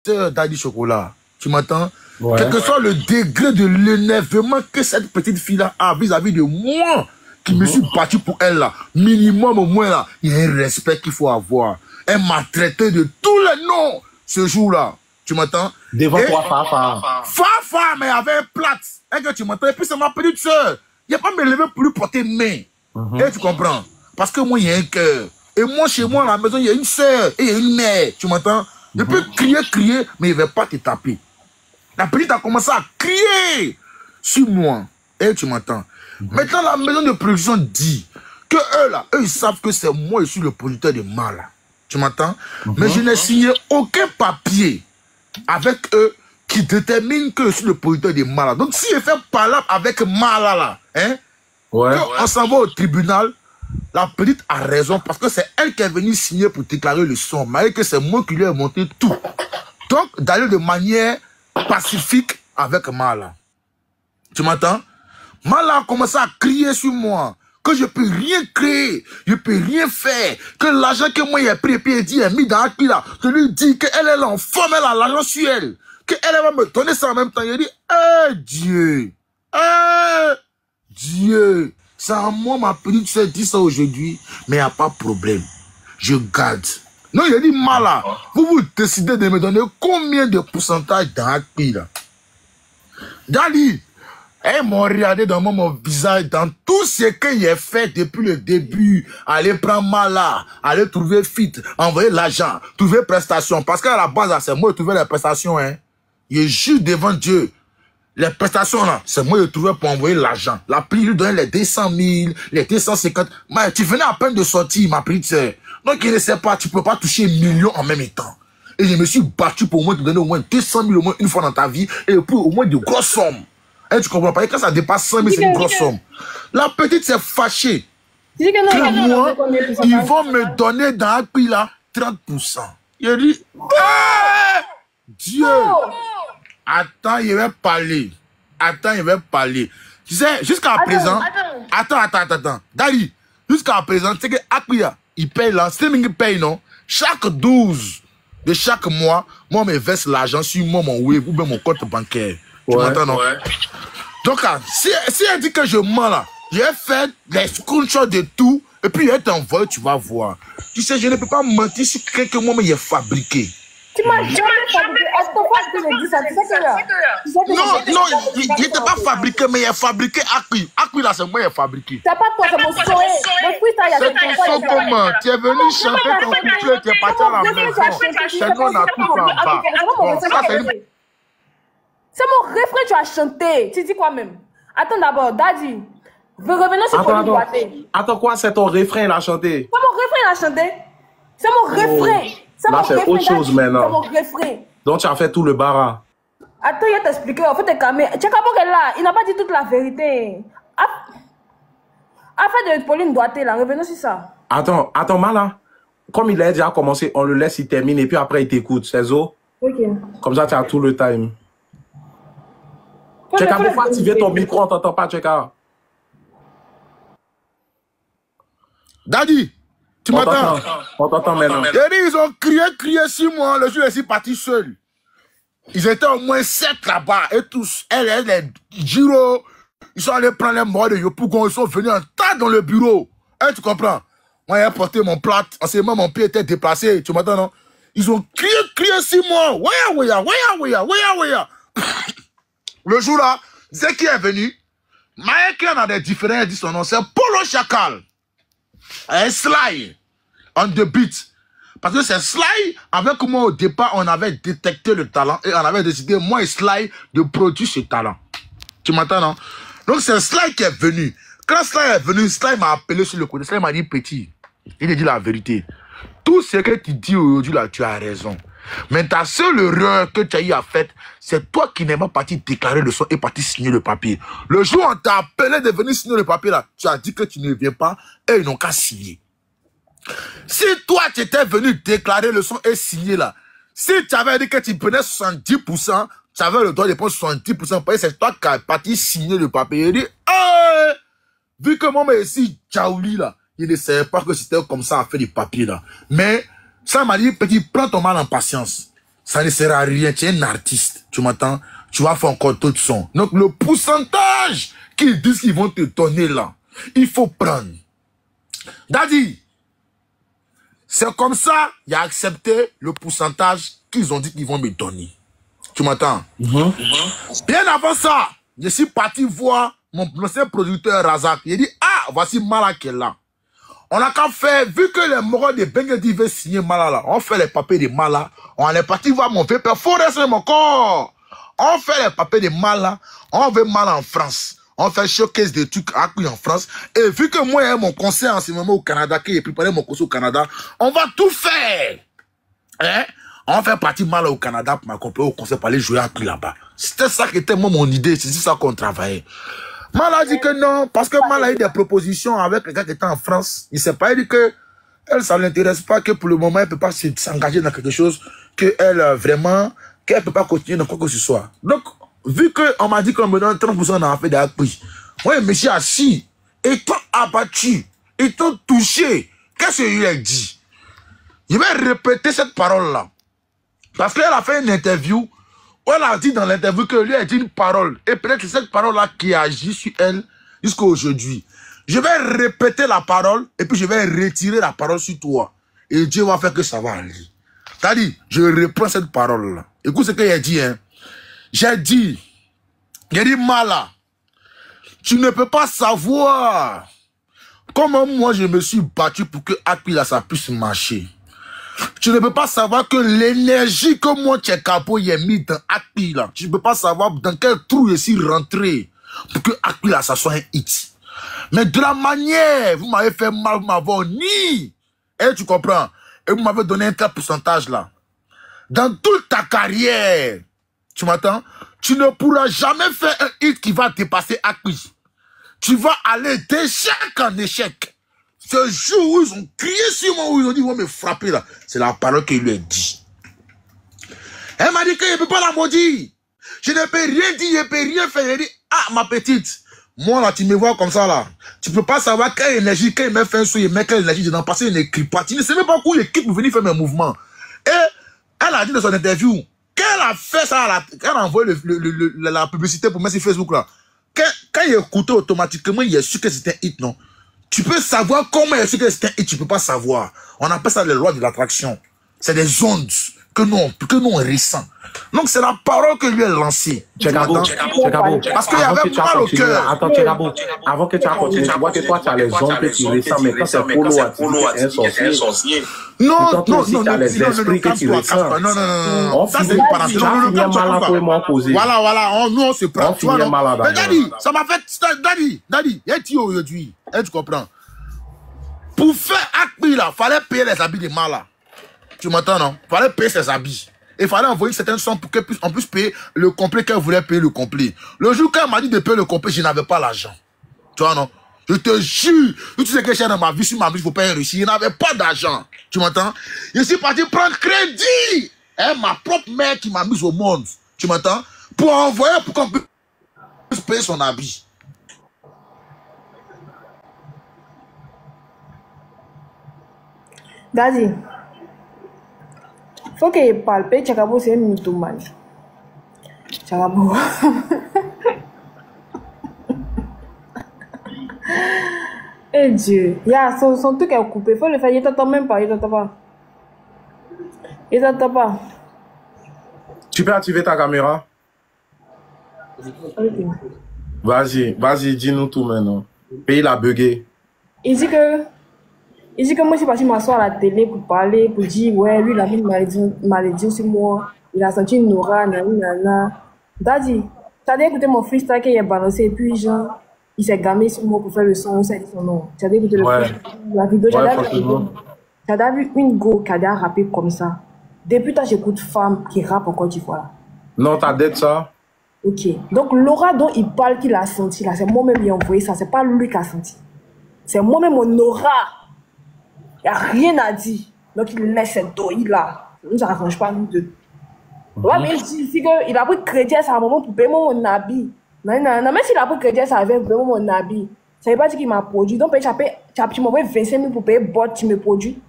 Daddy Chocolat, tu m'entends? Ouais. Quel que soit le degré de l'énervement que cette petite fille-là a vis-à-vis de moi, qui me suis battu pour elle là, minimum au moins là, il y a un respect qu'il faut avoir. Elle m'a traité de tous les noms ce jour-là. Tu m'entends? Devant toi, Fafa. Fafa, mais avec un plat. Et que tu m'entends? Et puis c'est ma petite soeur. Il n'y a pas me lever pour lui porter main. Et tu comprends? Parce que moi, il y a un cœur. Et moi, chez moi, à la maison, il y a une soeur et il y a une mère. Tu m'entends? Je peux crier, mais il ne va pas te taper. La petite a commencé à crier sur moi. Et tu m'entends? Maintenant, la maison de production dit que eux, là, eux, ils savent que c'est moi, je suis le producteur de mal. Tu m'entends? Mais je n'ai signé aucun papier avec eux qui détermine que je suis le producteur de mal. Donc, si je fais palabre avec Mala, là, hein, on s'en va au tribunal, la petite a raison parce que c'est elle qui est venue signer pour déclarer le son, malgré que c'est moi qui lui ai monté tout. Donc, d'aller de manière pacifique avec Mala. Tu m'entends? Mala a commencé à crier sur moi. Que je peux rien créer, je peux rien faire, que l'argent que moi j'ai pris et puis il dit, il est mis dans la cuille là, je lui dis qu'elle est l'enfant, elle a l'argent sur elle, qu'elle va me donner ça en même temps. Il dit, Dieu, Dieu, c'est à moi ma petite soeur dit ça aujourd'hui, mais il n'y a pas de problème, je garde. Non, il a dit, Mala, vous décidez de me donner combien de pourcentage dans la cuille là? Dali, elles m'ont regardé dans mon visage, dans tout ce que j'ai fait depuis le début. Aller prendre Mala, aller trouver fit, envoyer l'argent, trouver prestations. Parce qu'à la base, c'est moi qui trouvais les prestations. Hein. Je jure devant Dieu. Les prestations, là, c'est moi qui trouvais pour envoyer l'argent. La prix lui donnait les 200 000, les 250. Mais tu venais à peine de sortir, ma petite sœur. Donc, il ne sait pas, tu ne peux pas toucher millions en même temps. Et je me suis battu pour au moins te donner au moins 200 000 au moins une fois dans ta vie. Et puis au moins de grosses sommes. Et tu comprends pas, et quand ça dépasse 100 000, c'est une grosse somme. La petite s'est fâchée. Que moi, ils vont me donner dans la prix là 30%. Il dit, Dieu, attends, il va parler. Attends, il va parler. Tu sais, jusqu'à présent, attends. Dali, jusqu'à présent, tu sais que Akpia, il paye là, c'est lui qui paye, non? Chaque 12 de chaque mois, moi, me verse l'argent sur moi, mon wave ou bien mon compte bancaire. Tu m'entends, non? Donc, si elle dit que je mens là, j'ai fait les screenshots de tout, et puis elle t'envoie, tu vas voir. Tu sais, je ne peux pas mentir sur quelque chose que j'ai fabriqué. Tu m'as jamais fabriqué. Est-ce que tu me dis ça? Tu sais que non, il n'était pas fabriqué, mais il est fabriqué Akui. Akui là, c'est moi qui ai fabriqué. C'est pas toi, c'est mon soé. C'est ton son comment? Tu es venu chanter ton couplet, tu es parti à la maison. C'est nous, on a tout en bas. Bon, ça, c'est mon refrain, tu as chanté. Tu dis quoi même? Attends d'abord, Daddy. Revenons sur Pauline Boité. Attends, quoi, c'est ton refrain, il a chanté? C'est mon refrain, il a chanté. C'est mon refrain. Là, c'est autre chose maintenant. C'est mon refrain. Donc, tu as fait tout le barat. Attends, il va t'expliquer. En fait, t'es calmé. Tchekabo est là. Il n'a pas dit toute la vérité. Affaire de Pauline Boité, là. Revenons sur ça. Attends, Mala. Comme il a déjà commencé, on le laisse, il termine, et puis après, il t'écoute. C'est ça? Ok. Comme ça, tu as tout le time. Tcheka, pourquoi activer ton micro, on t'entend pas, Tcheka? Daddy, tu m'entends? On t'entend maintenant. Ils ont crié sur moi. Le jour, je suis parti seul. Ils étaient au moins 7 là-bas. Et tous, les Giro, ils sont allés prendre les morts de Yopougon. Ils sont venus en tas dans le bureau. Hein, tu comprends? Moi, j'ai porté mon plat. En ce moment, mon pied était déplacé. Tu m'entends, non? Ils ont crié sur moi. Waya. Le jour là, c'est qui est venu. Mike en a des différents, il dit son nom, c'est Polo Chacal. Un Sly. On the beat. Parce que c'est Sly, avec moi au départ, on avait détecté le talent et on avait décidé, moi et Sly, de produire ce talent. Tu m'entends, non? Donc c'est Sly qui est venu. Quand Sly est venu, Sly m'a appelé sur le côté. Sly m'a dit, petit, il a dit la vérité. Tout ce que tu dis aujourd'hui là, tu as raison. Mais ta seule erreur que tu as eu à faire, c'est toi qui n'es pas parti déclarer le son et parti signer le papier. Le jour où on t'a appelé de venir signer le papier là, tu as dit que tu ne viens pas et ils n'ont qu'à signer. Si toi tu étais venu déclarer le son et signer là, si tu avais dit que tu prenais 70%, tu avais le droit de prendre 70%, parce que c'est toi qui as parti signer le papier. Il dit, vu que moi, mais ici, Djaouli là, il ne savait pas que c'était comme ça à faire du papier là. Mais ça m'a dit, petit, prends ton mal en patience. ça ne sert à rien. Tu es un artiste, tu m'entends? Tu vas faire encore tout de son. Donc, le pourcentage qu'ils disent qu'ils vont te donner là, il faut prendre. Daddy, c'est comme ça, il a accepté le pourcentage qu'ils ont dit qu'ils vont me donner. Tu m'entends? Bien avant ça, je suis parti voir mon ancien producteur Razak. Il dit, ah, voici Mala qui est là. On a qu'à faire, vu que les moraux de Bengedi veulent signer Mala là, on fait les papiers de Mala, on est parti voir mon père, faut rester mon corps. On fait les papiers de Mala, on veut Mala en France. On fait showcase de trucs acquis en France. Et vu que moi, j'ai mon concert en ce moment au Canada, qui est préparé mon concert au Canada, on va tout faire. Hein? On fait partie Mala au Canada pour m'accompagner au concert pour aller jouer à Acquis là-bas. C'était ça qui était moi mon idée, c'est ça qu'on travaillait. Mala a dit que non, parce que Mala a eu des propositions avec quelqu'un qui était en France. Il ne s'est pas dit que elle, ça ne l'intéresse pas, que pour le moment, elle ne peut pas s'engager dans quelque chose, qu'elle vraiment, qu'elle ne peut pas continuer dans quoi que ce soit. Donc, vu qu'on m'a dit qu'on me donne 30% dans fait d'acquis, moi, je me suis assis, étant abattu, étant touché, qu'est-ce qu'il a dit? Je vais répéter cette parole-là. Parce qu'elle a fait une interview, où elle a dit dans l'interview que lui a dit une parole. Et peut-être c'est cette parole-là qui agit sur elle jusqu'à aujourd'hui. Je vais répéter la parole et puis je vais retirer la parole sur toi. Et Dieu va faire que ça va aller. C'est-à-dire, je reprends cette parole-là. Écoute ce qu'il a dit. Hein. J'ai dit, Mala, tu ne peux pas savoir comment moi je me suis battu pour que Acquis là ça puisse marcher. Tu ne peux pas savoir que l'énergie que moi, Tchekapo, y a mis dans Acquis là, tu ne peux pas savoir dans quel trou je suis rentré pour que Acquis là, ça soit un hit. Mais de la manière, vous m'avez fait mal, vous m'avez ni. Et tu comprends? Et vous m'avez donné un tel pourcentage là. Dans toute ta carrière, tu m'entends? Tu ne pourras jamais faire un hit qui va dépasser Acquis. Tu vas aller d'échec en échec. Ce jour où ils ont crié sur moi, où ils ont dit, ils vont me frapper là, c'est la parole qu'il lui a dit. Elle m'a dit qu'il ne peut pas la maudire. Je ne peux rien dire, je ne peux rien faire. Elle dit, ah, ma petite, moi là, tu me vois comme ça là. Tu ne peux pas savoir quelle énergie, quand il m'a fait un souhait, il met quelle énergie dedans, parce qu'il n'écrit pas. Tu ne sais même pas où il écrit pour venir faire mes mouvements. Et elle a dit dans son interview, qu'elle a fait ça, qu'elle a envoyé la publicité pour mettre sur Facebook là. Quand il écoutait automatiquement, il est sûr que c'était un hit, non? Tu peux savoir comment il est sûr que c'était un hit, tu ne peux pas savoir. On appelle ça les lois de l'attraction. C'est des ondes que nous on ressent. Donc c'est la parole que lui a lancée. Tchekabo. Parce qu'il y avait mal au cœur. Attends, Tchekabo. Avant que tu as continué, tu vois que toi, tu as les ondes que tu ressens, mais quand c'est Polo à un sorcier. Non, tu as les esprits que tu ressens. Non. Ça, c'est une parenthèse. Voilà, nous on se prend. Mais Daddy, ça m'a fait... Daddy, il dit aujourd'hui, tu comprends? Pour faire Acquis là, il fallait payer les habits de Mala. Tu m'entends, non? Il fallait payer ses habits. Il fallait envoyer certaines sommes pour qu'on puisse payer le complet qu'elle voulait payer le complet. Le jour qu'elle m'a dit de payer le complet, je n'avais pas l'argent. Tu vois, non? Je te jure, tout ce que j'ai dans ma vie, sur ma vie, il faut pas y réussir. Je n'avais pas d'argent. Tu m'entends? Je suis parti prendre crédit. Et ma propre mère qui m'a mise au monde. Tu m'entends? Pour envoyer, pour qu'on puisse payer son habit. Daddy. Faut qu'il parle. Tchekabo, c'est un mythomane. Tchekabo. Eh Dieu. Son truc est coupé. Faut le faire. Il t'entend même pas. Il t'entend pas. Tu peux activer ta caméra? Okay. Vas-y, dis-nous tout maintenant. Pays l'a bugué. Il dit que moi, je suis parti m'asseoir à la télé pour parler, pour dire, ouais, lui, il a mis une maladie sur moi. Il a senti une aura, nanana. Daddy, t'as déjà écouté mon freestyle qu'il a balancé, et puis, genre, il s'est gamé sur moi pour faire le son, on s'est dit son nom. T'as déjà écouté la vidéo, t'as déjà vu une go qui a déjà rappé comme ça. Depuis toi, j'écoute femme qui rappe en Côte d'Ivoire. Non, t'as dit ça? Ok. Donc, l'aura dont il parle qu'il a senti, là, c'est moi-même qui ai envoyé ça, c'est pas lui qui a senti. C'est moi-même mon aura. Il n'y a rien à dire. Donc, il laisse cette doï là. Nous, ça ne s'arrange pas, nous deux. Ouais, mais il dit ici qu'il a pris crédit à sa maman pour payer mon habit. Non, même s'il a pris crédit à sa maman pour payer mon habit, ça ne veut pas dire qu'il m'a produit. Donc, tu m'as envoyé 25 000 pour payer bot, tu me produis.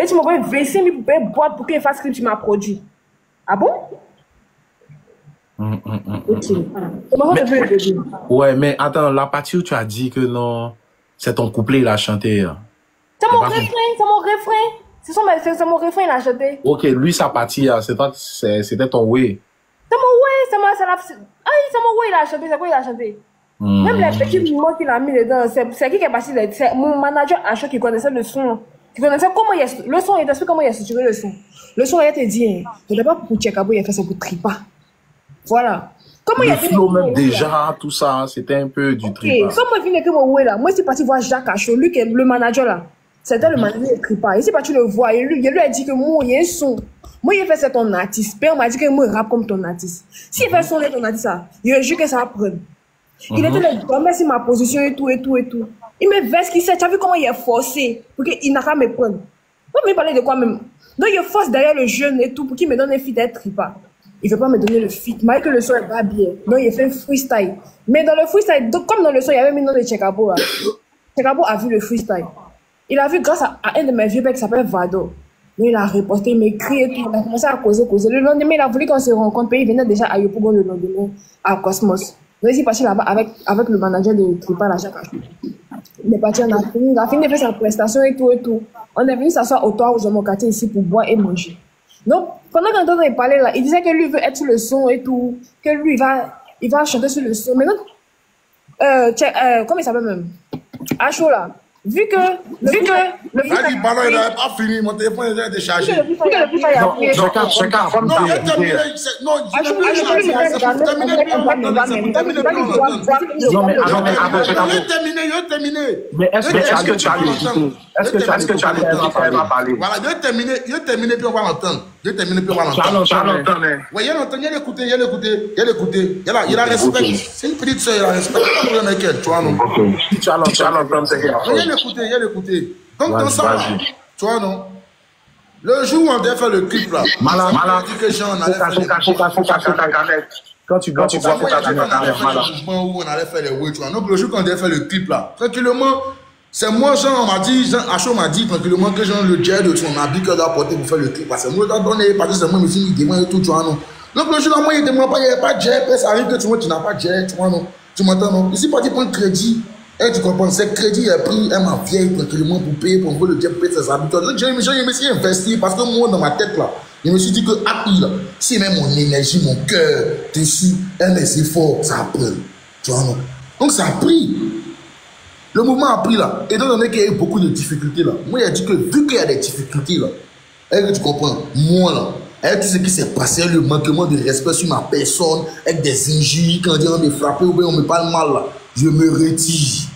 Et tu m'envoies 25 000 pour payer boîte pour qu'il fasse clip sur ma produit. Ah bon? Ok. Comment ça peut être? Ouais, mais attends, la partie où tu as dit que non, c'est ton couplet, il a chanté. C'est mon refrain, c'est mon refrain. C'est mon refrain, il a chanté. Ok, lui, sa partie, c'était ton way. C'est mon way, c'est mon way, il a chanté, c'est quoi il a chanté? Même les petits mots qu'il a mis dedans, c'est qui est passé, c'est mon manager Acho qui connaissait le son. Qui connaissait comment il est, le son, il t'explique comment il a structuré le son. Le son, il te dit, ce n'est pas pour Tchekabo, il a fait ça pour Tripa. Voilà. Comment il a fait le flow même déjà, tout ça, c'était un peu du Tripa. Comment il vient que mon way là, moi, je suis parti voir Jacques Acho, lui qui est le manager là. C'était le manager de Tripa. Et c'est pas tu le vois, il lui a dit que moi, il y a un son. Moi, il a fait c'est ton artiste. Père m'a dit que moi, il rappe comme ton artiste. S'il fait son ton artiste, il a juré que ça va prendre. Il était là, merci ma position et tout. Il me verse qui sait, tu as vu comment il est forcé pour qu'il n'a qu'à me prendre. Moi, il parlait de quoi même? Donc, il force derrière le jeune et tout pour qu'il me donne un feat d'être Tripa. Il ne veut pas me donner le feat, malgré que le son est pas bien. Donc, il fait un freestyle. Mais dans le freestyle, comme dans le son, il y avait mis le nom de Tchekabo. Tchekabo a vu le freestyle. Il a vu grâce à un de mes vieux pères qui s'appelle Vado. Mais il a reposté, il m'a écrit et tout. Il a commencé à causer. Le lendemain, il a voulu qu'on se rencontre. Il venait déjà à Yopougon le lendemain, à Cosmos. Donc, il est parti là-bas avec le manager de Tripa, la Jacques Acho. Il est parti, il a fini de faire sa prestation et tout. On est venu s'asseoir au toit dans mon quartier ici pour boire et manger. Donc, pendant qu'on il parlait là, il disait que lui veut être sur le son et tout, que lui, il va chanter sur le son. Maintenant, comment il s'appelle même? Acho là. Vu que le il n'avait pas fini, mon téléphone était déchargé. Non, chacun, mais est-ce que tu as l'écouté? Est-ce que tu as parlé? Voilà, je vais terminer, puis on va l'entendre. Oui, il y a l'entendre, il y a l'écouter. Il a respect. C'est une petite soeur, il a respect. Tu vois, non? Tu as l'entendre, Il y a l'écouter. Donc, dans ça, tu vois, non? Le jour où on devait faire le clip, là, Malin, dit que Jean, on allait faire quand tu vois que tu as mouvement où on allait faire les oui, tu vois. Donc, le jour qu'on devait faire le clip, là, tranquillement, c'est moi, Jean, on m'a dit, Jean Acho m'a dit tranquillement que Jean, le jet de son habit qu'il doit porter pour faire le clip. Parce que moi, je dois donner, parce que c'est moi, il demande tout, tu vois, non? Donc, le jour là, moi, il demande pas, il n'y a pas de jet, ça arrive que tu vois, tu n'as pas de jet, tu vois, non? Tu m'entends, non? Ici, pas dit prendre crédit. Et tu comprends, ce crédit est pris, elle m'a vieille tranquillement pour payer, pour le jet, pour payer ses habitudes. Donc, je me suis investi parce que moi, dans ma tête, là, je me suis dit que, si même mon énergie, mon cœur, dessus, un des efforts, ça prend. Tu vois, non? Donc, ça a pris. Le mouvement a pris, là. Et donc, il y a eu beaucoup de difficultés, là. Moi, il a dit que, vu qu'il y a des difficultés, là, et tu comprends, moi, là, avec tout ce qui s'est passé, le manquement de respect sur ma personne, avec des injures, quand on me frappe ou bien on me parle mal, là, je me retire.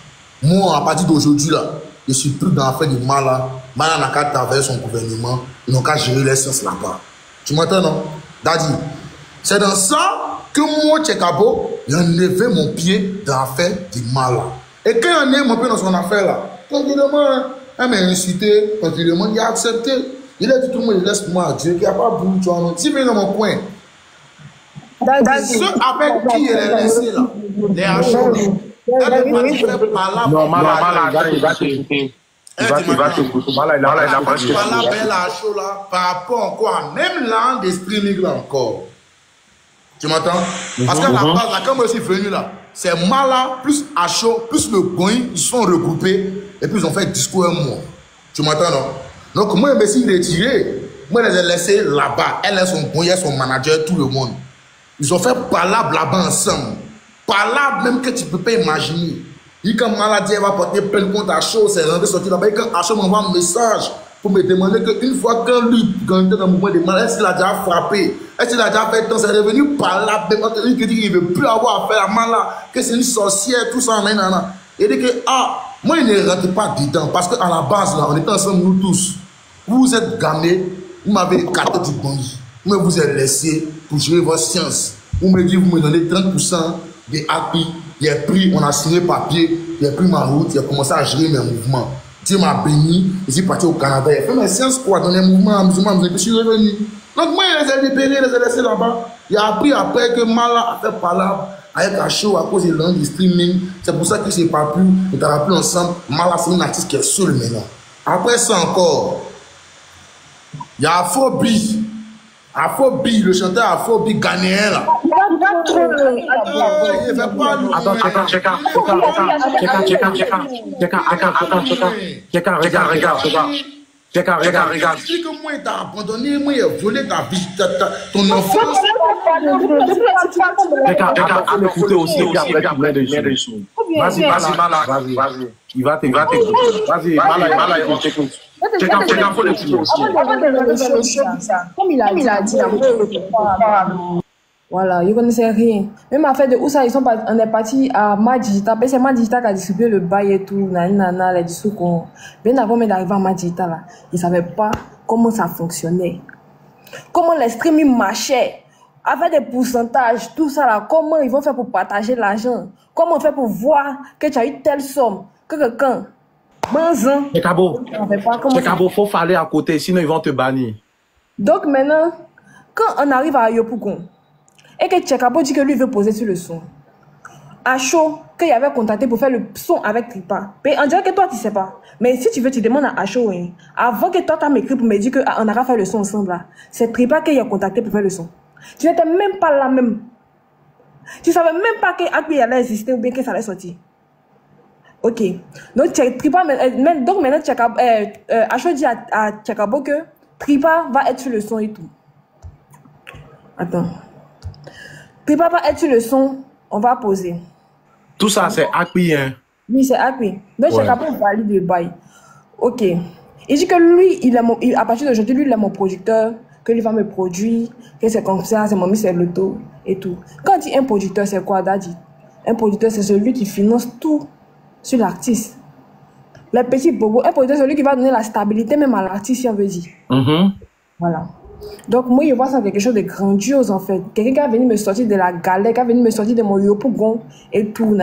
Moi, à partir d'aujourd'hui, là, je suis plus dans l'affaire du mal, là. Mal n'a qu'à travailler son gouvernement, ils n'ont qu'à gérer les sens là-bas. Tu m'entends, non? Dadi, c'est dans ça que moi, Tchekabo, j'ai enlevé mon pied dans l'affaire du mal, là. Et quand on est mon pied dans son affaire, là, tranquillement, elle m'a incité, tranquillement, il a accepté. Il a dit tout le monde, laisse-moi Dieu, qu'il n'y a pas beaucoup, tu vois. Si vient dans mon coin, ceux avec qui elle est laissée là, les achats, elle va te faire par là. Non, il va t'écouter. Il va t'écouter. Il a pas de par là, belle acho là, par rapport encore, même là, des streaming là encore. Tu m'entends? Parce qu'à la base, là, quand moi je suis venu là, c'est Mala plus Acho plus le Goin, ils sont regroupés et puis ils ont fait discours un mois. Tu m'entends, non? Donc, moi, je me suis retiré. Moi, je les ai laissés là-bas. Elle est son Goin, son manager, tout le monde. Ils ont fait palabre là-bas ensemble. Palabre même que tu ne peux pas imaginer. Et quand Mala dit elle va porter plein de compte à Acho, c'est rentré sorti là-bas. Et quand Acho m'envoie un message pour me demander qu'une fois que lui, quand il était dans le mouvement de Mala, est-ce qu'il a déjà frappé? Est-ce qu'il a déjà fait tant? C'est revenu par là, lui qui dit qu'il ne veut plus avoir affaire à Mala, que c'est une sorcière, tout ça, nanana. Il dit que, moi, il ne rentre pas dedans, parce qu'à la base, là, on était ensemble, nous tous. Vous êtes gamés, vous m'avez écarté du bon. Moi, vous êtes laissé pour gérer votre science. Vous me dites, vous me donnez 30% des API. J'ai pris, on a signé papier, j'ai pris ma route, j'ai commencé à gérer mes mouvements. Dieu m'a béni, je suis parti au Canada, j'ai fait mes sciences quoi, dans les mouvements musulmans, je suis revenu. Donc moi, je les ai libérés, je les ai laissés là-bas. J'ai appris après que Mala a fait palabre avec Acho à cause de l'un du streaming. C'est pour ça que je ne parle plus, on ne parle plus ensemble. Mala, c'est une artiste qui est seule maintenant. Après ça encore, Il y a Afrobeat. Afrobeat, le chanteur Afrobeat ghanéen là. Il va trop loin. Il fait pas loin. Attends, regarde. Si que moi t'as abandonné, moi j'ai violé ta vie, ton enfance. Regarde, écouter aussi, Vas-y. Il va t'écouter. Vas-y, Mala, on t'écoute. Faut l'écouter aussi. Comme il a dit, voilà, ils ne connaissaient rien. Même affaire de où ça, on est parti à Ma Digital. C'est Ma Digital qui a distribué le bail et tout, les dessous qu'on. Bien avant même d'arriver à Ma Digital, là, ils ne savaient pas comment ça fonctionnait. Comment les streaming marchaient. Avec des pourcentages, tout ça là, comment ils vont faire pour partager l'argent. Comment on fait pour voir que tu as eu telle somme. Que quelqu'un. C'est Cabo, faut faire à côté, sinon ils vont te bannir. Donc maintenant, quand on arrive à Yopougon, et que Tchekabo dit que lui veut poser sur le son, à chaud, qu'il avait contacté pour faire le son avec Tripa. Mais on dirait que toi tu sais pas. Mais si tu veux, tu demandes à Acho, hein, avant que toi tu m'écrit pour me dire qu'on aura fait le son ensemble là, c'est Tripa qu'il a contacté pour faire le son. Tu n'étais même pas là même. Tu savais même pas que Akbi allait exister ou bien que ça allait sortir. Ok. Donc, Tripa, donc maintenant, Acho dit à Tchekabo que Tripa va être sur le son et tout. Attends. Tripa va être sur le son, on va poser. Tout ça, c'est Akbi, hein? Oui, c'est Akbi. Donc, Tchekabo valide le bail. Ok. Il dit que lui, à partir d'aujourd'hui, lui, il est mon producteur, que lui va me produire, que c'est comme ça, c'est mon c'est l'auto et tout. Quand il dit un producteur, c'est quoi, Daddy? Un producteur, c'est celui qui finance tout sur l'artiste. Les petits bobos, un producteur, c'est celui qui va donner la stabilité même à l'artiste, si on veut dire. Voilà. Donc, moi, je vois ça quelque chose de grandiose, en fait. Quelqu'un qui a venu me sortir de la galère, qui a venu me sortir de mon Yopougon et tout,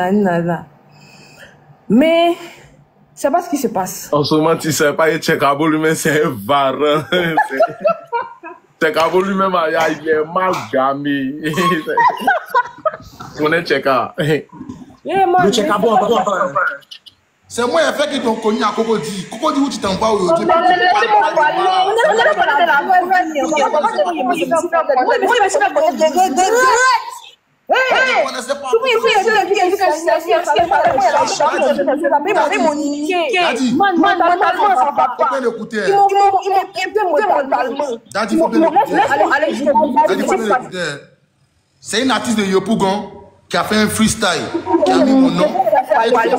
Mais, c'est pas ce qui se passe. En ce moment, tu sais pas, Tchekabo lui-même, c'est un varan. Tchekabo lui-même, il est mal gamé. On est Tcheka. Le Tchekabo, c'est moi qui ai fait qu'ils t'ont connu à Cocody. Cocody où tu t'en vas aujourd'hui. C'est une artiste de Yopougon qui a fait un freestyle, qui a mis mon nom. C'est la même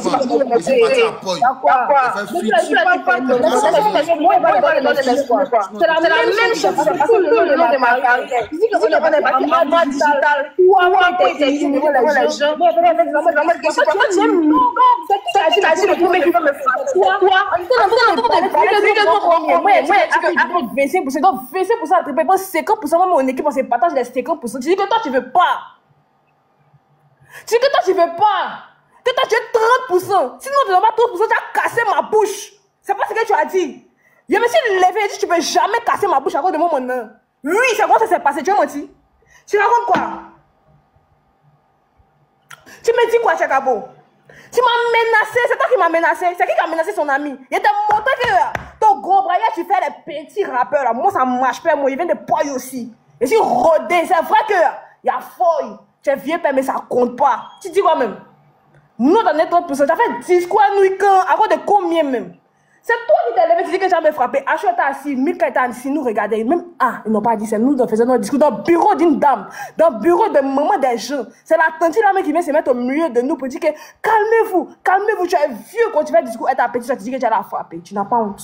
chose. Tout le long de ma carrière. Il dit que on est parti à Ma Digital. Tu dis que toi tu veux pas. Que toi tu es 30%. Sinon tu n'as pas 30%, tu as cassé ma bouche. C'est pas ce que tu as dit. Je me suis levé et dit tu ne peux jamais casser ma bouche à cause de mon nom. Oui, c'est quoi ça s'est passé? Tu as menti. Tu racontes quoi? Tu me dis quoi, Tchekabo? Tu m'as menacé, c'est toi qui m'as menacé. C'est qui a menacé son ami? Il était montré que ton gros bras, tu fais les petits rappeurs là. Moi ça marche pas, moi il vient de Poy aussi. Et si rodé, c'est vrai que il y a feuille. Tu es vieux père, mais ça compte pas. Tu dis quoi même? Nous, on est 30%. Tu as fait discours à nous, à cause de combien même? C'est toi qui t'es levé, tu dis que j'avais frappé. Acho était assis, Mika était assis, nous regarder. Même, ils n'ont pas dit ça. Nous, on faisait notre discours dans le bureau d'une dame, dans le bureau de maman des gens. C'est la tante là qui vient se mettre au milieu de nous pour dire que calmez-vous, tu es vieux quand tu fais le discours et ta petite, tu dis que tu as la frappé. Tu n'as pas honte.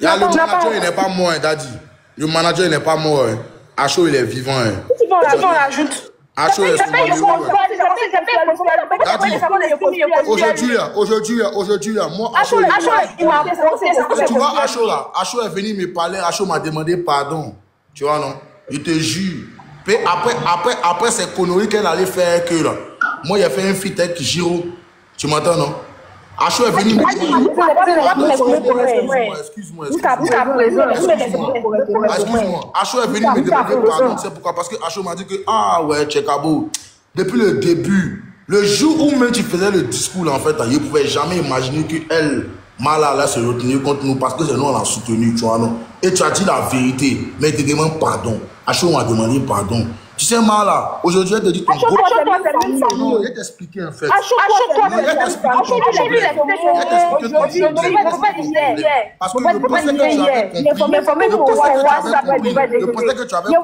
Le manager, il n'est pas mort, Daddy. Le manager, il n'est pas mort. Acho, il est vivant. On l'ajoute. Acho est aujourd'hui, moi, Acho, tu vois, Acho est venu me parler, Acho m'a demandé pardon. Tu vois, non? Je te jure. Puis après ces conneries qu'elle allait faire que là, moi, il a fait un feat avec Giro. Tu m'entends, non? Acho est venu me excuse-moi. Acho est venu me demander pardon. C'est pourquoi? Parce que Acho m'a dit que, ah ouais, Tchekabo, depuis le début, le jour où même tu faisais le discours, là, en fait, je ne pouvais jamais imaginer qu'elle Mala là se retenir contre nous parce que c'est nous on l'a soutenu, tu vois, non? Et tu as dit la vérité, mais il te demande pardon. Acho, on a demandé pardon. Tu sais, Mala, aujourd'hui, elle te dit ton gros... Non, je vais t'expliquer en fait. Parce que je pensais que tu avais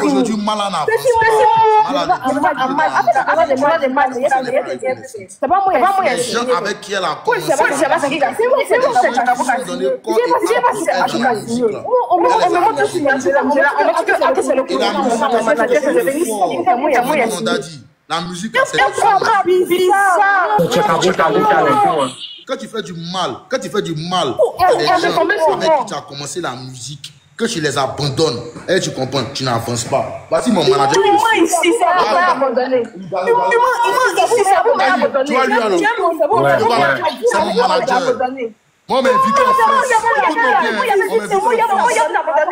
aujourd'hui, Mala n'a les gens avec qui elle a commencé. La musique, c'est quand tu fais du mal, à des gens avec qui tu as commencé la musique, que tu les abandonnes, et tu comprends, tu n'avances pas. Voici mon manager. Moi ici, c'est pas abandonné. Tu vois lui alors. C'est mon manager. Moi, mais Vito,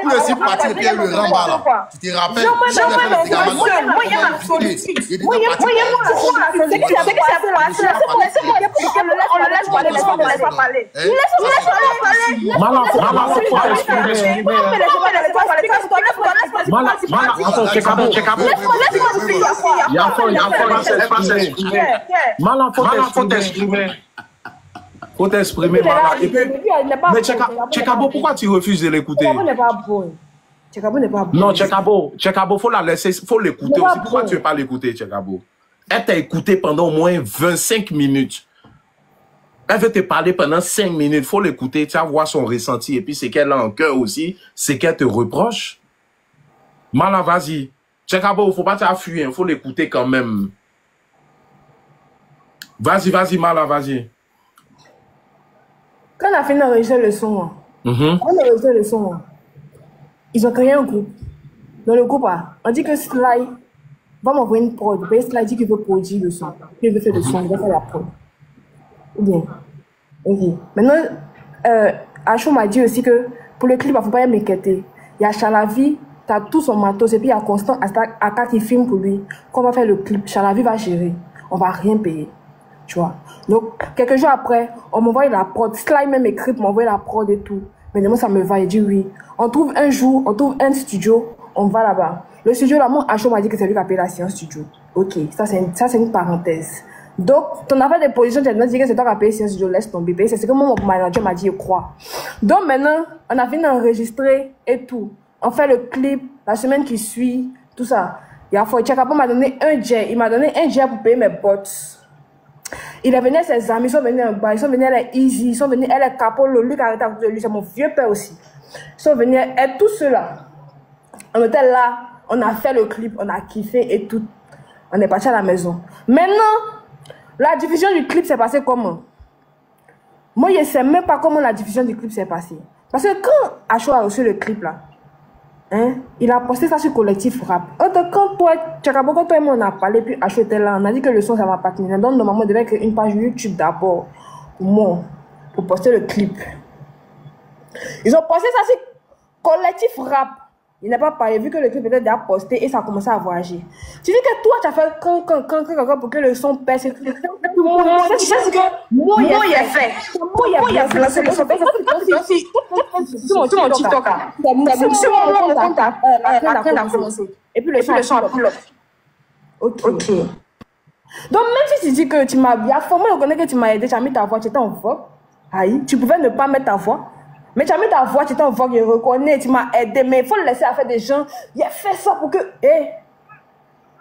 on est si parti et puis le ramba là. Tu te rappelles? Faut t'exprimer, Mala. Mais Tchekabo, pourquoi tu refuses de l'écouter? Tchekabo n'est pas bon. Tchekabo n'est pas bon. Non, Tchekabo, faut la laisser, faut l'écouter aussi. Pourquoi tu ne veux pas l'écouter, Tchekabo? Elle t'a écouté pendant au moins 25 minutes. Elle veut te parler pendant 5 minutes. Faut l'écouter, tu vas voir son ressenti. Et puis, c'est qu'elle a en cœur aussi, c'est qu'elle te reproche. Mala, vas-y. Tchekabo, faut pas t'affuir, faut l'écouter quand même. Vas-y, Mala, vas-y. Quand on a fini d'enregistrer le son, ils ont créé un groupe. Dans le groupe, on dit que Sly va m'envoyer une prod. Sly dit qu'il veut produire le son. Il veut faire le son, il veut faire la prod. Ou bien. Ok. Maintenant, Acho m'a dit aussi que pour le clip, il ne faut pas m'inquiéter. Il y a Chalavi, tu as tout son matos, et puis il y a Constant Aka qui filme pour lui. Quand on va faire le clip, Chalavi va gérer. On ne va rien payer. Tu vois. Donc, quelques jours après, on m'envoie la prod. Sly même écrit, m'envoie la prod et tout. Mais moi, ça me va. Il dit oui. On trouve un jour, on trouve un studio, on va là-bas. Le studio, là, mon Acho m'a dit que c'est lui qui a payé la séance studio. Ok, ça, c'est une parenthèse. Donc, ton affaire de position, tu as dit que c'est toi qui as payé la séance studio, laisse tomber. C'est ce que mon manager m'a dit, je crois. Donc, maintenant, on a fini d'enregistrer et tout. On fait le clip, la semaine qui suit, tout ça. Il y a Tchekabo m'a donné un jet. Il m'a donné un jet pour payer mes bots. Il est venu avec ses amis, ils sont venus en bas, ils sont venus, elle est Easy, ils sont venus, elle est Capolo, lui qui a arrêté à côté de lui, c'est mon vieux père aussi. Ils sont venus, et tout cela. On était là, on a fait le clip, on a kiffé et tout. On est parti à la maison. Maintenant, la diffusion du clip s'est passée comment? Moi, je ne sais même pas comment la diffusion du clip s'est passée. Parce que quand Acho a reçu le clip là, hein, il a posté ça sur Collectif Rap. Quand toi, Tchekabo, quand toi et moi on a parlé, puis Acho était là, on a dit que le son ça va pas tenir. Donc normalement on devait créer une page YouTube d'abord pour moi, pour poster le clip. Ils ont posté ça sur Collectif Rap. Il n'a pas parlé, vu que le clip était déjà posté et ça a commencé à voyager. Tu dis que toi tu as fait quand pour que le son pèse. Moi, tu sais que moi il a fait. Moi il a fait le son pèse. Sur mon TikTok. C'est mon compte après a commencé. Et puis le son a pull up. Ok. Donc même si tu dis que tu m'as bien formé, on connaît que tu m'as aidé, tu as mis ta voix, tu étais en vogue. Aïe, tu pouvais ne pas mettre ta voix. Mais tu as mis ta voix, tu étais en vogue, je reconnais, tu m'as aidé. Mais il faut le laisser à faire des gens. Il a fait ça pour que...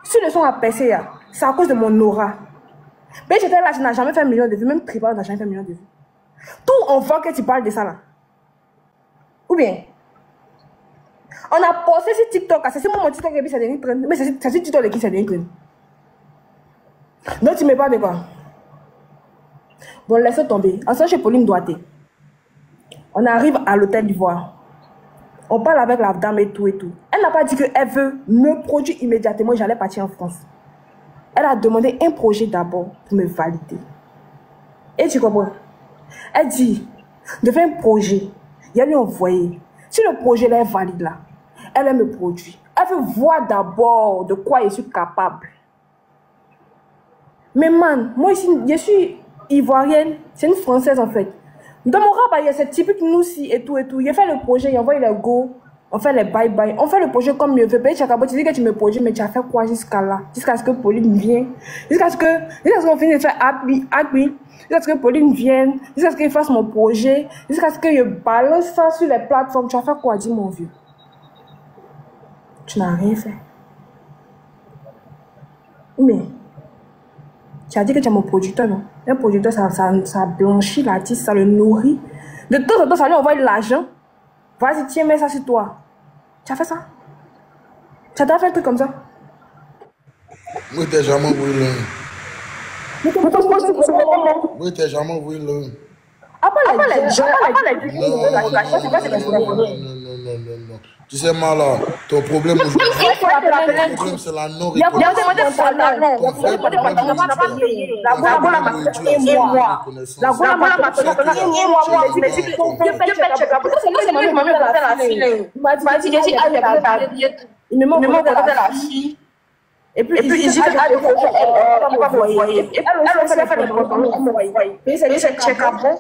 si le son a percé, c'est à cause de mon aura. Mais j'étais là, je n'ai jamais fait 1 million de vues. Même Tribal n'a jamais fait 1 million de vues. Tout on voit que tu parles de ça là. Ou bien, on a posté sur TikTok. C'est mon TikTok et puis c'est devenu trend. Mais c'est sur TikTok qui c'est devenu trend. Donc tu me parles de quoi? Bon, laisse tomber. Ensuite, chez Pauline Doité. On arrive à l'hôtel d'Ivoire. On parle avec la dame et tout et tout. Elle n'a pas dit qu'elle veut me produire immédiatement. J'allais partir en France. Elle a demandé un projet d'abord pour me valider. Et tu comprends? Elle dit, de faire un projet. Il y a lui envoyé. Si le projet là est valide là, elle me produit. Elle veut voir d'abord de quoi je suis capable. Mais man, moi ici, je suis ivoirienne, c'est une française en fait. Dans mon rap, il y a cette typique nous-ci et tout et tout. Il a fait le projet, il envoie le go, on fait les bye-bye. On fait le projet comme mieux. Tu dis que tu me produis, mais tu as fait quoi jusqu'à là? Jusqu'à ce que Pauline vienne. Jusqu'à ce qu'on finisse de faire Agbi. Jusqu'à ce que Pauline vienne. Jusqu'à ce qu'il fasse mon projet. Jusqu'à ce que je balance ça sur les plateformes. Tu as fait quoi, dis mon vieux? Tu n'as rien fait. Mais, tu as dit que tu es mon producteur, non? Un producteur, ça blanchit l'artiste, ça le nourrit. De temps en temps, ça lui envoie de l'argent. Vas-y, tiens, mets ça sur toi. Tu as fait ça? Tu as fait un truc comme ça? Oui, t'es jamais envoyé là. Oui, t'es jamais envoyé là. Non. Tu sais, Mala, ton problème aujourd'hui, ton problème c'est la non-reconnaissance. Et puis, il dit que elle va m'envoyer. Elle aussi a fait le programme. Et c'est check à bon.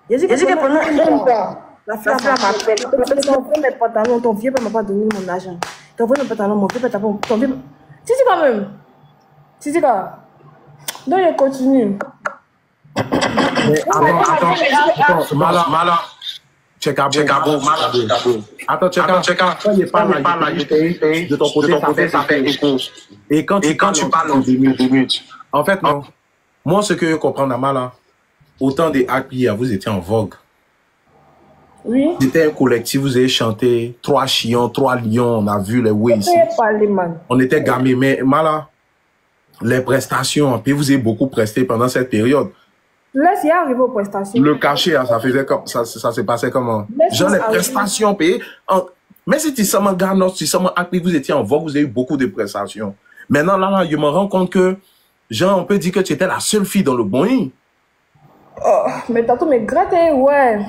Il dit que pendant un mois, la femme m'appelle. Ton vieux mes pantalons, ton vieux ne m'a pas donné mon argent. Ton vieux mes pantalons, mon vieux pantalon, ton vieux. Si quand même. Si quand. Donc il continue. Attends, Mala. Check à bon, Attends, check à. Quand il parle de ton côté, ça fait écho. Et quand tu parles en 2 minutes. En fait, non. Moi, ce que je comprends, Mala, autant des Happy, vous étiez en vogue. Oui. C'était un collectif, vous avez chanté 3 chiens, 3 lions, on a vu les ways ici. On était gamés, mais Mala, les prestations, puis vous avez beaucoup presté pendant cette période. Laisse y arriver aux prestations. Le cachet, ça faisait comme ça s'est passé comment? Genre les prestations payées. Mais si tu sommes un gars, si tu Happy, vous étiez en vogue, vous avez eu beaucoup de prestations. Maintenant, là, je me rends compte que, genre, on peut dire que tu étais la seule fille dans le Boeing. Oh, mais tantôt, mais gratter, ouais.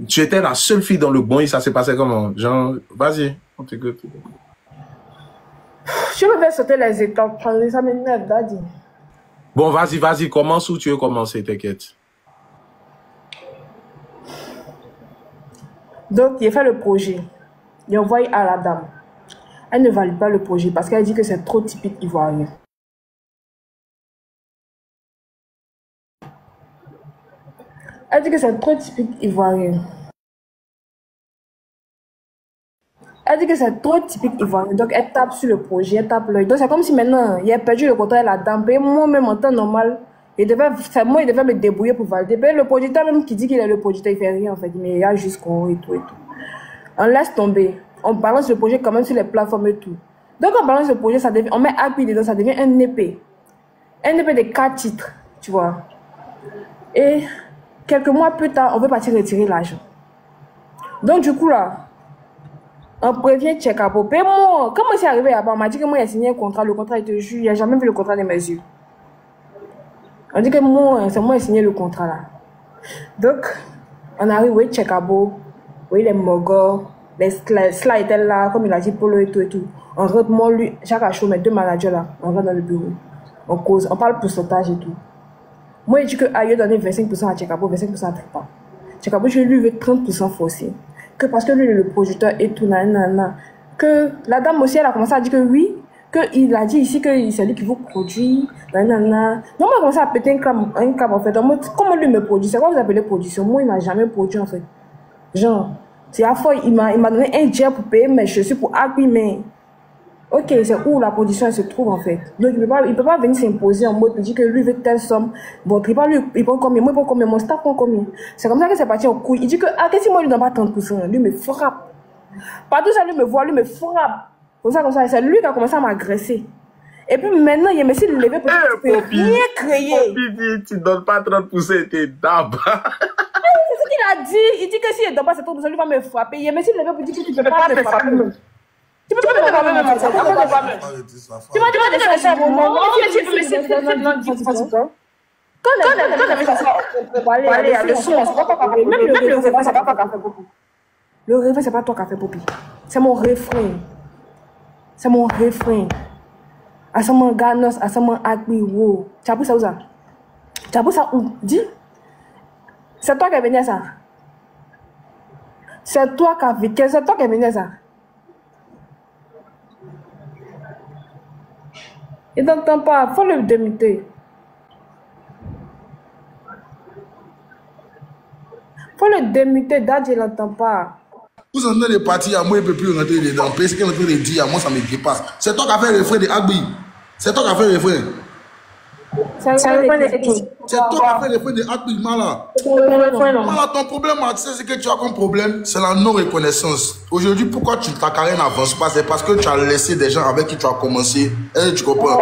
Tu étais la seule fille dans le Boeing, ça s'est passé comment? Genre, vas-y, on t'écoute. Je me vais sauter les étapes, ça m'énerve, daddy. Bon, vas-y, commence où tu veux commencer, t'inquiète. Donc, il a fait le projet. Il a envoyé à la dame. Elle ne valide pas le projet parce qu'elle dit que c'est trop typique ivoirien. Elle dit que c'est trop typique ivoirien. Elle dit que c'est trop typique ivoirien. Donc, elle tape sur le projet, elle tape l'œil. Donc, c'est comme si maintenant, il a perdu le contrat de la dame. Et moi-même, en temps normal, c'est moi, il devait me débrouiller pour valider. Mais le producteur, même qui dit qu'il est le producteur, il fait rien, en fait. Mais il y a jusqu'au et tout et tout. On laisse tomber. On balance le projet quand même sur les plateformes et tout. Donc, on balance le projet, ça devient, on met Happy dedans, ça devient un EP. Un EP de 4 titres, tu vois. Et quelques mois plus tard, on veut partir retirer l'argent. Donc, du coup, là, on prévient Tchekapo. Mais moi, comment c'est arrivé là-bas? On m'a dit que moi, il a signé un contrat. Le contrat, il te jure, il n'a jamais vu le contrat de mes yeux. On dit que moi, c'est moi qui ai signé le contrat là. Donc, on arrive, oui, Tchekapo, oui, les mogos, les slides étaient là, comme il a dit, Polo et tout et tout. On rentre, moi, lui, Jacques Achou, mes 2 managers là, on rentre dans le bureau. On cause, on parle pourcentage et tout. Moi, il dit que Aïe donné 25% à Tchekapo, 25% à Tripa. Tchekapo, je lui veux 30% forcé. Que parce que lui, le producteur et tout, nanana. Que la dame aussi, elle a commencé à dire que oui, qu'il a dit ici que c'est lui qui vous produit, nanana. Donc, moi, j'ai commencé à péter un câble en fait. Donc, comment lui me produit? C'est quoi vous appelez production? Moi, il m'a jamais produit en fait. Genre, c'est à fois, il m'a donné un jet pour payer mes chaussures pour Happy, mais. Ok, c'est où la production elle se trouve en fait. Donc, il peut pas venir s'imposer en mode, il dit que lui veut telle somme. Bon, il prend combien, moi, il prend combien, mon staff prend combien. C'est comme ça que c'est parti en couille. Il dit que, qu'est-ce que moi, lui donne pas 30%, lui me frappe. Partout ça, lui me voit, lui me frappe. Comme ça, c'est lui qui a commencé à m'agresser. Et puis maintenant, il me s'est levé pour rien créer. Tu donnes pas 30%, t'es dab. C'est ce qu'il a dit. Il dit que s'il ne donne pas 30%, lui va me frapper. Il me s'est levé pour dire que tu ne peux pas me frapper. Tu peux pas me frapper même. Tu m'as dit de laisser un moment. Quand on avait ça pour parler, le son, c'est pas toi qui as fait. Même le refrain, c'est pas toi qui as fait, Popi. Le refrain, c'est pas toi qui as fait, Popi. C'est mon refrain. C'est mon refrain. Asama Ganos, Asama Akbi, wow. Tu as pris ça où ça? Tu as pris ça où? Dis. C'est toi qui as venu à ça. C'est toi qui as vécu. C'est toi qui as venu à ça. Il n'entend pas. Il faut le démuter. Faut le démuter. Daddy, il n'entend pas. Vous entendez les parties, à moi, il ne peut plus rentrer dedans. Parce qu'il est en train de dire, à moi, ça me dépasse. C'est toi qui as fait le refrain de Agbi. C'est toi qui as fait le refrain. C'est toi qui as fait le refrain de Agbi, Mala. Mala, ton problème, tu sais ce que tu as comme problème? C'est la non-reconnaissance. Aujourd'hui, pourquoi ta carrière n'avance pas? C'est parce que tu as laissé des gens avec qui tu as commencé. Et tu comprends?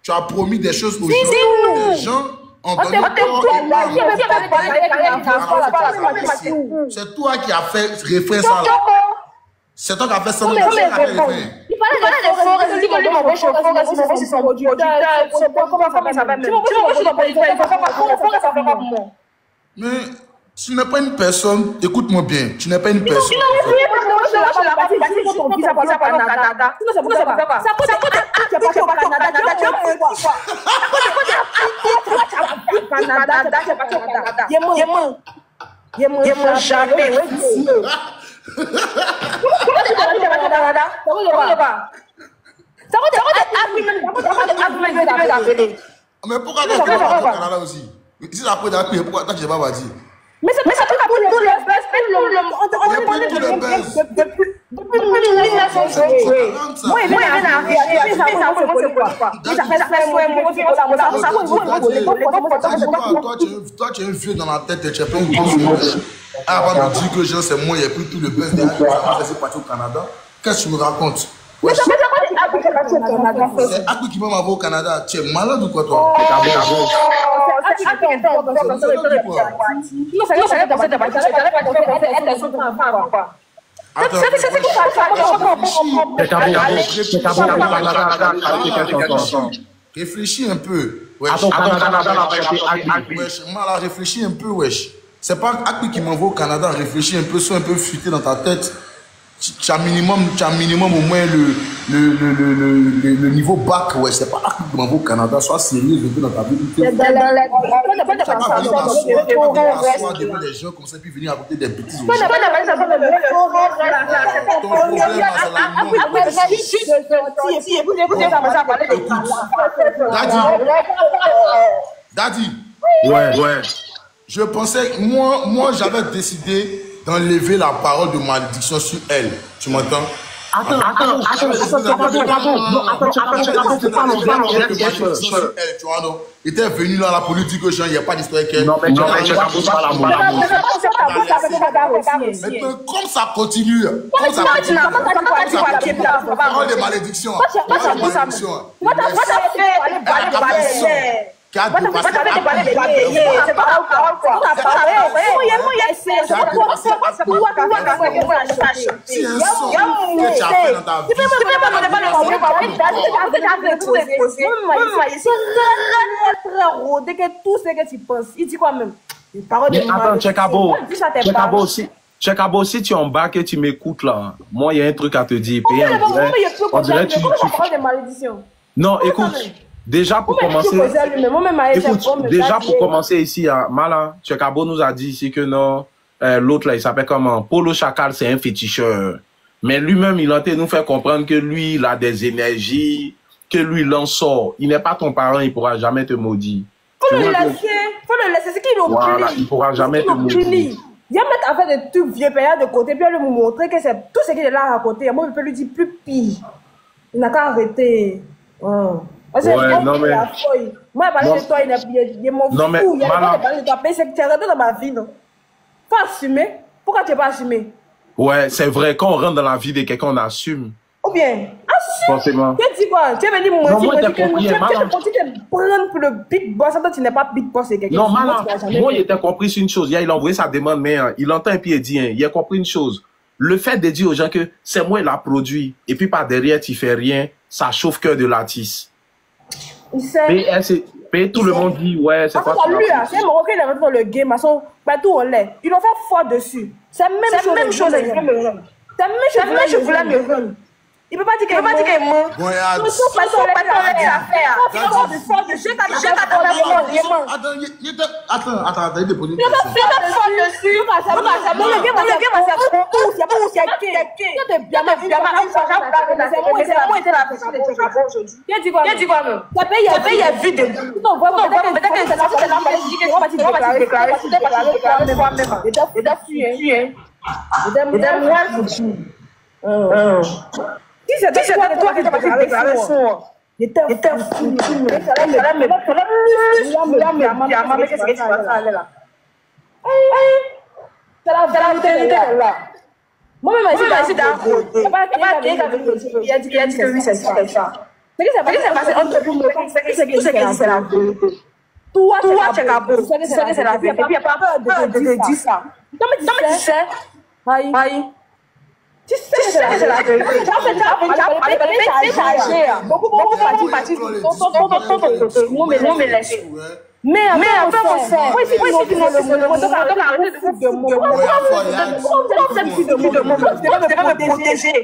Tu as promis des choses aux gens. Les gens ont donné c'est toi qui as fait refrain ça là. C'est toi qui as fait ça. Il parlait de forêt, il dit que lui m'envoie chez forêt, il m'envoie chez son producteur. Comment ça va même? Tu m'envoies chez son producteur, il va pas pour moi. Mais tu n'es pas une personne, écoute-moi bien, tu n'es pas une personne. Tu n'as rien parce que la partie ici, ton visa passe au Canada. Sinon, c'est pourquoi ça ne va pas. Ça coûte tu es parti au Canada, tu as fait quoi? Canada, tu es parti au Canada. Yémo, jamais, oui. Mais pourquoi tu vas pas au Canada aussi? Si la peau d'Akbi, pourquoi toi tu n'es pas dit? Mais c'est tout le buzz. Depuis 1960. Moi, il vient d'arriver. Toi, tu es un vieux dans la tête et tu es pas une grosse. Avant de dire que c'est moi, il n'y a plus tout le buzz derrière. Ça va partir au Canada. Qu'est-ce que tu me racontes? C'est Akbi qui m'a envoyé au Canada. Tu es malade ou quoi, toi? Réfléchis un peu. Réfléchis un peu, wesh. C'est pas Akbi qui m'envoie au Canada. Réfléchis un peu, sois un peu futé dans ta tête. Tu as minimum au moins le niveau bac, ouais. C'est pas Akbi qui m'envoie au Canada. Sois sérieux un peu dans ta vie. Tu n'as pas venir t'asseoir devant les gens comme ça, puis venir raconter des bêtises aux gens. Ton problème, c'est Daddy. Ouais. Je pensais, moi j'avais décidé d'enlever la parole de malédiction sur elle. Tu m'entends? Attends. Il était venu là, la police dit que il n'y a pas d'histoire avec elle. Non, mais tu n'as pas la mort. Maintenant, comme ça continue, parole de malédiction. Chekabo, si tu es en bas et tu m'écoutes là, moi il y a un truc à te dire. On dirait tu... Non, écoute. Déjà pour commencer, ici, Mala, Chekabo nous a dit ici que non, l'autre là, il s'appelle comment? Polo Chacal, c'est un féticheur. Mais lui-même, il a été nous faire comprendre que lui, il a des énergies, que lui, il en sort. Il n'est pas ton parent, il pourra jamais te maudire. Faut le laisser, c'est qu'il oublie. Voilà, il pourra jamais te maudire. Il y a mettre en fait des trucs vieux payants de côté, puis lui montrer que c'est tout ce qu'il est là à côté. Moi, je peux lui dire plus pire. Il n'a qu'à arrêter. Ouais, non mais... Moi, parler de toi, il est mon fou. Il y a pas de parler de toi. C'est que tu es rentré dans ma vie, non? Faut assumer. Pourquoi tu n'es pas assumé? Ouais, c'est vrai. Quand on rentre dans la vie de quelqu'un, on assume. Ou bien, assume. Forcément. Tu dis quoi? Tu es venu me dire que tu es prendre pour le big boss. Attends, tu n'es pas big boss. Non, moi, il était compris sur une chose. Il a envoyé sa demande, mais il entend et puis il dit, il a compris une chose. Le fait de dire aux gens que c'est moi qui l'a produit, et puis par derrière, tu fais rien, ça chauffe cœur de l'artiste. Il sait. Mais tout le monde dit, ouais, c'est quoi ça? Lui, c'est un Marocain, il est rentré dans le game, partout on l'est. Ils l'ont fait fort dessus. C'est la même chose avec le run. C'est la même chose, je voulais me run. Il peut pas dire qu'il est mort. Bon, regarde. Attends, il dépose une question. Si c'est toi qui t'as déclaré son, il était fou. Il fallait me qu'est-ce que tu vas faire là? C'est la vérité là. Moi-même, je suis d'accord. Il a dit que oui, c'est ça. Ce qui s'est passé entre nous, c'est la vérité. Toi, tu es capable. C'est la vérité. Puis il n'y a pas peur de dire ça. Non, mais tu sais. Aïe. Tu sais que c'est la vérité. Beaucoup me laissent. Mais après, on sait. Oui, c'est le me protéger.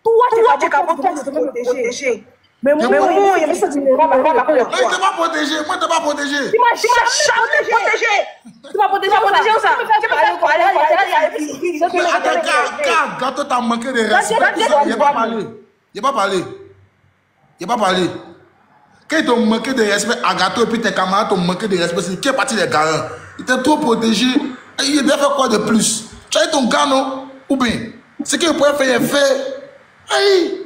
Toi, tu es capable de te protéger. Mais moi, il y a des choses qui me rendent moi, je t'ai pas protégé. Tu m'as jamais protégé. Tu m'as protégé où ça? Attends, quand t'as manqué de respect, il n'a pas parlé. Quand ils t'ont manqué de respect, Agato et puis tes camarades t'ont manqué de respect, c'est qui est parti des garants? Il t'a trop protégé. Il devait faire quoi de plus? Tu as eu ton gars, non? Ou bien, ce qu'il pourrait faire, il fait. Aïe!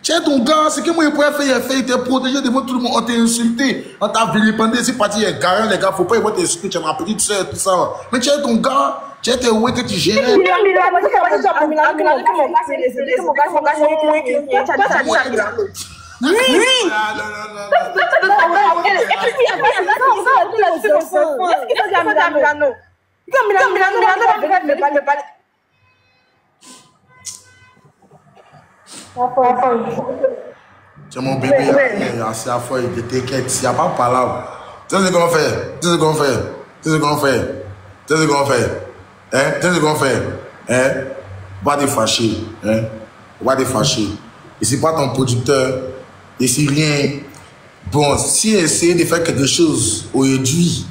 Tu es ton gars, ce que moi je pourrais faire, il t'a protégé devant tout le monde, on t'a insulté, on t'a vilipendé, c'est parti, les garants, les gars, faut pas y voir t'insulter, tu es ma petite soeur, tout ça. Mais tu es ton gars, tu es tes ouais que tu gères. C'est mon bébé, c'est à fois, il t'inquiète, il n'y a pas de parole. Tu sais ce qu'on fait? Tu sais ce qu'on fait? Va te fâcher. Va te fâcher. Et c'est pas ton producteur. Et c'est rien. Bon, si il essayait de faire quelque chose aujourd'hui,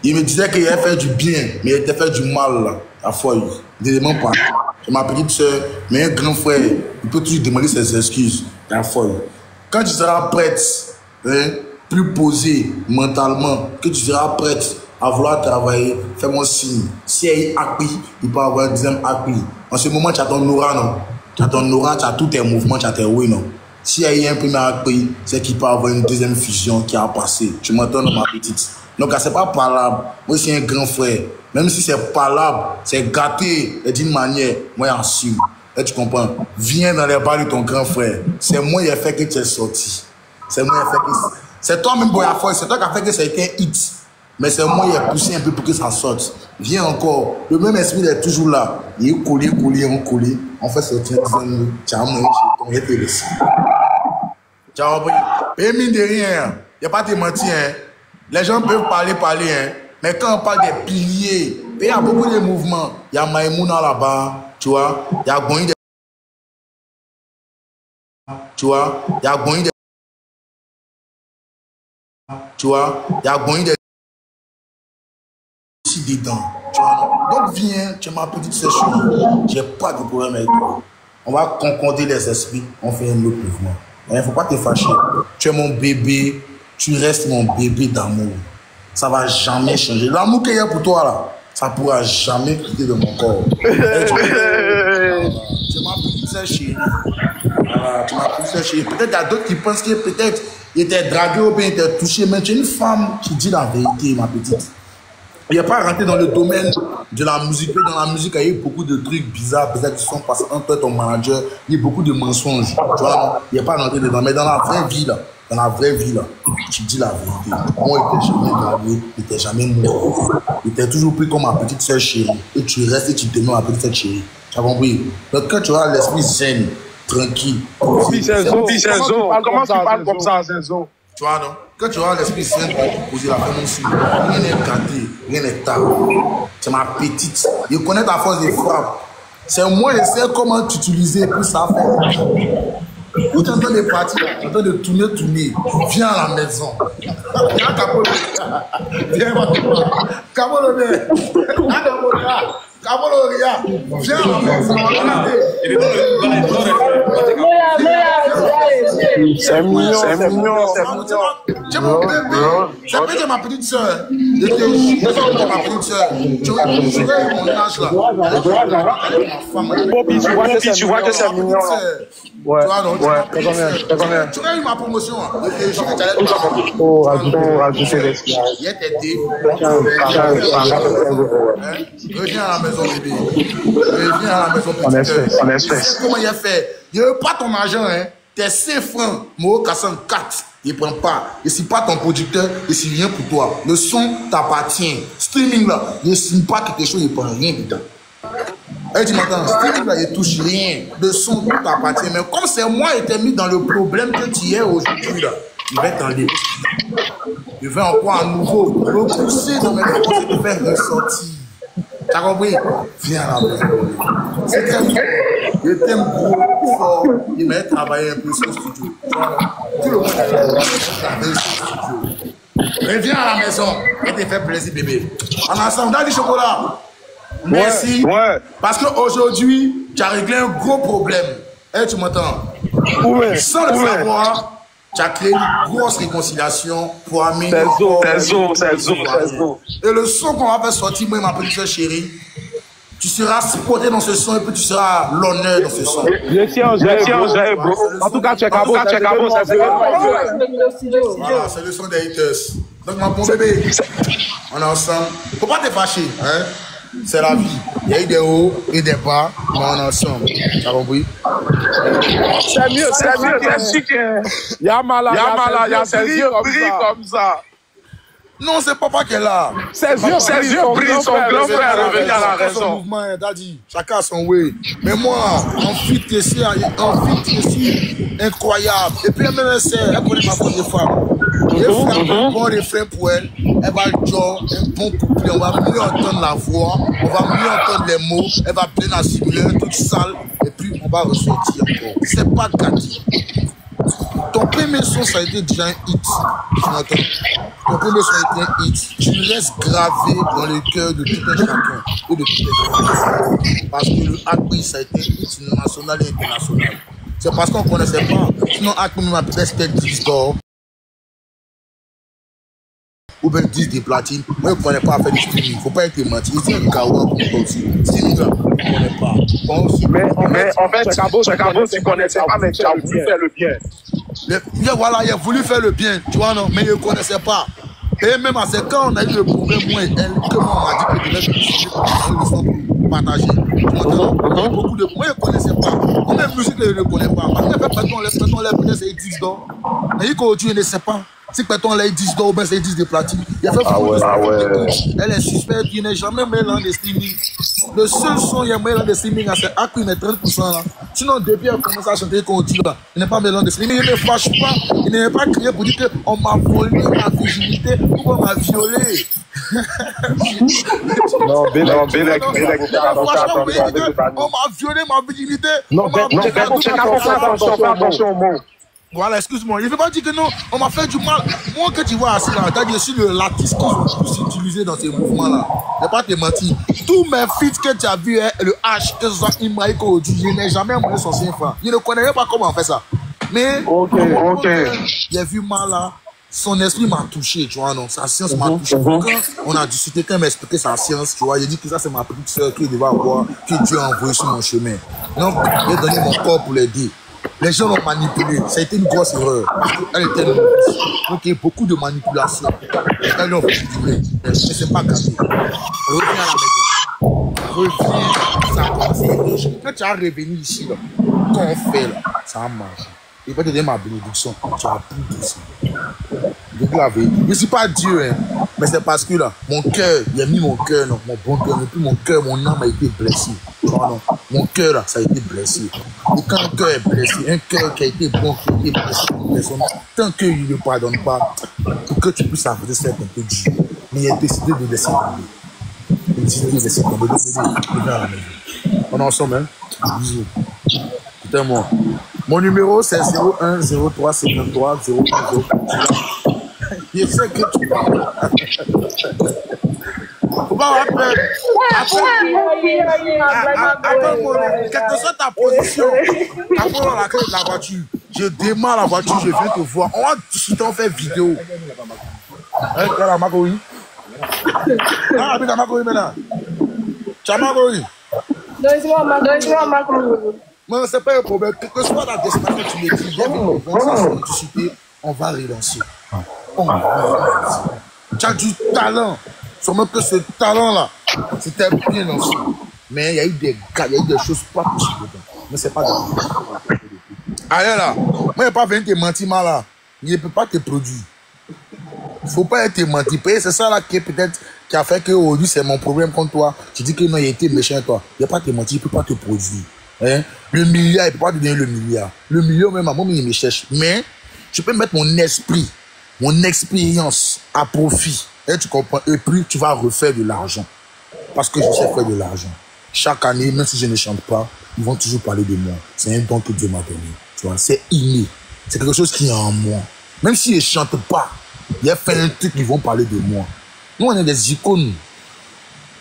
il me disait qu'il allait faire du bien, mais il était fait du mal, là, à fois. Il ne demande pas. C'est ma petite soeur, mais un grand frère, il peut toujours demander ses excuses. La folle. Quand tu seras prête, plus posée mentalement, que tu seras prête à vouloir travailler, fais-moi signe. Si elle est appris, il peut avoir un deuxième appui. En ce moment, tu as ton aura, non? Tu as ton aura, tu as tous tes mouvements, tu as tes oui, non? Si elle est un premier appui, c'est qu'il peut avoir une deuxième fusion qui a passé. Tu m'entends, ma petite? Donc, c'est pas parlable. Moi, c'est un grand frère. Même si c'est parlable, c'est gâté d'une manière, moi, j'assume. Et tu comprends? Viens dans les bras de ton grand frère. C'est moi qui ai fait que tu es sorti. C'est moi qui ai fait que... C'est toi-même, Boyafoy, c'est toi qui as fait que ça a été un hit. Mais c'est moi qui ai poussé un peu pour que ça sorte. Viens encore. Le même esprit est toujours là. Il est collé. On fait sortir en disant, tiens, moi, j'ai été laissé. Ciao, et mine de rien, il n'y a pas de mentir. Les gens peuvent parler, mais quand on parle des piliers, il y a beaucoup de mouvements. Il y a Maïmouna là-bas, tu vois. Il y a Goïn. Tu vois. Il y a Goïn. Tu vois. Il y a Goïn ici dedans. Tu vois. Donc viens, tu es ma petite sèche. J'ai pas de problème avec toi. On va concorder les esprits. On fait un autre mouvement. Il ne faut pas te fâcher. Tu es mon bébé. Tu restes mon bébé d'amour. Ça ne va jamais changer. L'amour qu'il y a pour toi, là, ça ne pourra jamais quitter de mon corps. Tu m'as petite sœur chérie. Voilà, tu m'as petite sœur chérie. Peut-être qu'il y a d'autres qui pensent que peut-être il était dragué ou bien il était touché. Mais tu es une femme qui dit la vérité, ma petite. Il n'est pas rentré dans le domaine de la musique. Dans la musique, il y a eu beaucoup de trucs bizarres, peut-être qui sont passés entre toi et ton manager. Il y a eu beaucoup de mensonges. Tu vois, il n'est pas rentré dedans. Mais dans la vraie vie, là, tu dis la vérité. Moi, il n'était jamais gravé, il n'était jamais mort. Il était toujours pris comme ma petite soeur chérie. Et tu restes et tu demeures ma petite soeur chérie. Tu as compris? Donc, quand tu auras l'esprit zen, tranquille. Comment tu parles comme ça, Zenzo? Tu vois, non? Quand tu vois l'Esprit Saint te poser la femme aussi, rien n'est gâté, rien n'est tard. C'est ma petite. Je connais ta force de frappe. C'est moi, je sais comment t'utiliser pour ça faire. Où tu es en train de partir, tu es en train de tourner. Viens à la maison. Viens, Capolo. Viens, Capolo. Viens à la maison. C'est mignon. Tu es mon bébé. C'est vrai que ma petite soeur. Je te jure que ma petite soeur. Tu vois mon âge là. Bobby, tu vois que c'est mignon. Ouais, combien? Tu as eu ma promotion. Je te jure que tu allais Rajouter les skis. il est t'aider. Reviens à la maison, bébé. Reviens à la maison, petit. En espèce. Comment il a fait? Il ne veut pas ton argent, hein. Tes 5 francs, Mo Kassan 4, il ne prend pas. Et si pas ton producteur, et si rien pour toi. Le son t'appartient. Streaming là, il ne signe pas quelque chose, il ne prend rien dedans. Et tu m'entends? Streaming là, il ne touche rien. Le son tout t'appartient. Mais comme c'est moi qui t'ai mis dans le problème que tu es aujourd'hui là, il va t'enlever. Il va encore à nouveau repousser dans mes réponses et te faire ressortir. T'as compris? Viens à la maison. C'est très bien. Je t'aime gros, fort. Il m'a travaillé un peu sur le studio. Tout le monde est là. Travailler sur le studio. Reviens à la maison et te fais plaisir, bébé. En ensemble, dans du chocolat. Merci. Ouais. Parce qu'aujourd'hui, tu as réglé un gros problème. Et tu m'entends? Ouais. Sans le savoir, tu as créé une grosse réconciliation pour amener. C'est zo. Et le son qu'on va faire sortir, moi et ma petite soeur chérie, tu seras supporté dans ce son et puis tu seras l'honneur dans ce son. Je tiens, bro. En tout cas, check out, c'est Voilà, c'est le son des haters. Donc, mon bébé, on est ensemble. Faut pas te fâcher, hein? C'est la vie. Il y a eu des hauts et des bas, mais on est ensemble. Tu as compris? C'est mieux, c'est chic. Yamala, il y a ses yeux comme ça. Non, c'est papa qui est là. Ses yeux brillent, son grand frère revient à la raison. Son mouvement, daddy, chacun a son way. Mais moi, en fit ici, incroyable. Et puis, elle connaît ma faute de femme. Je vais faire un bon refrain pour elle. Elle va jouer un bon couplet. On va mieux entendre la voix. On va mieux entendre les mots. Elle va bien assimiler, toute sale. Et puis, on va ressortir encore. C'est pas gâté. Ton premier son, ça a été déjà un hit. Tu m'entends? Ton premier son a été un hit. Tu restes gravé dans le cœur de tout un chacun et de toutes les gens. Parce que le Akbi, ça a été un hit national et international. C'est parce qu'on ne connaissait pas. Sinon, Akbi m'a peut-être 10 d'or. Ou bien 10 de platine. Moi, je ne connais pas à faire du streaming. Il ne faut pas être menti. C'est un gawa comme toi aussi. Streaming, là, je ne connais pas. Mais en fait, Chakabo, tu ne connaissais pas, mais tu as voulu faire le bien. Voilà, il a voulu faire le bien, tu vois, non, mais il ne connaissait pas. Et même à ce quand on a eu le problème, moi et elle, que moi, on m'a dit que je devais le son pour partager. Tu m'entends? Beaucoup de. Moi, je ne connaissais pas. Moi, même musique, je ne connais pas. Parce que Péton, peut-être c'est 10 d'or. Mais il continue, il ne sait pas. Si Péton l'a 10 d'or, ben c'est 10 de platine. Il a fait elle est suspecte, il n'est jamais mêlant de streaming. Le seul son, il y a mêlant de streaming, c'est Akbi, mais 30% là. Sinon, depuis elle commence à chanter qu'on dit là, il n'est pas mêlant de streaming, il ne fâche pas, il n'est pas crié pour dire qu'on m'a volé ma virginité ou qu'on m'a violé. Non, Bélec. On m'a violé ma virginité. Non, attention au mot. Voilà, excuse-moi. Il ne veut pas dire que non, on m'a fait du mal. Moi, que tu vois assis là, t'as dit, je suis le latiste qu'ils ont tous utilisé dans ces mouvements-là. Je ne vais pas te mentir. Tous mes feats que tu as vu, hein, le H, que ce soit Imaïko, je n'ai jamais montré son frère. Je ne connais pas comment on fait ça. Mais, ok. J'ai vu mal là. Son esprit m'a touché, tu vois, non. Sa science m'a touché. Quand on a discuté, quand il m'a expliqué sa science, tu vois, il a dit que ça, c'est ma petite soeur qui devait avoir, que Dieu a envoyé sur mon chemin. Donc, j'ai donné mon corps pour l'aider. Les gens l'ont manipulé. Ça a été une grosse erreur. Elle était novice. Donc il y a beaucoup de manipulation. Elle leur fait du bien. Mais c'est pas gâté. Reviens à la maison. Reviens. Ça a commencé. Quand tu as revenu ici, là, quand on fait, là, ça a marché. Il va te donner ma bénédiction. Tu as plus de ça. Je ne suis pas Dieu, hein, mais c'est parce que là, mon cœur, il a mis mon cœur, mon bon cœur, et puis mon cœur, mon âme a été blessée. Tu non. Mon cœur, là, ça a été blessé. Et quand un cœur est blessé, un cœur qui a été bon, qui a été blessé par une personne, tant qu'il ne pardonne pas, pour que tu puisses affronter, c'est un peu dur. Mais il a décidé de laisser tomber. Il a décidé de laisser tomber. Donc, il est à la maison. On est ensemble, hein? Bisous. Putain-moi. Mon numéro, c'est 01 03 53 01 03. Je sais que tu parles. Faut pas rappeler. Quelle que soit ta position, après dans la clé de la voiture, je démarre la voiture, je viens te voir. On va discuter, on fait vidéo. Hein, tu as la Magoï? Ah, avec la Magoï maintenant. Tu as Magoï? Donne-moi Magoï. Mais c'est pas un problème. Quelle que soit la destination que tu me dis, on va relancer. On va relancer. Tu as du talent. Sûrement que ce talent-là, c'était bien lancé. Mais il y a eu des gars, il y a eu des choses pas possibles. Mais c'est pas grave. Allez là, moi je ne vais pas venir te mentir mal là. Il ne peut pas te produire. Il ne faut pas te mentir. C'est ça là qui peut-être qui a fait que aujourd'hui c'est mon problème contre toi. Tu dis que non, il a été méchant toi. Il ne peut pas te mentir, il ne peut pas te produire. Hein? Le milliard, il ne peut pas te donner le milliard. Le million même, moi il me cherche. Mais je peux mettre mon esprit, mon expérience à profit. Et tu comprends, et puis tu vas refaire de l'argent. Parce que je sais faire de l'argent. Chaque année, même si je ne chante pas, ils vont toujours parler de moi. C'est un don que Dieu m'a donné. Tu vois, c'est inné. C'est quelque chose qui est en moi. Même si je ne chante pas, il y a fait un truc, ils vont parler de moi. Nous, on est des icônes.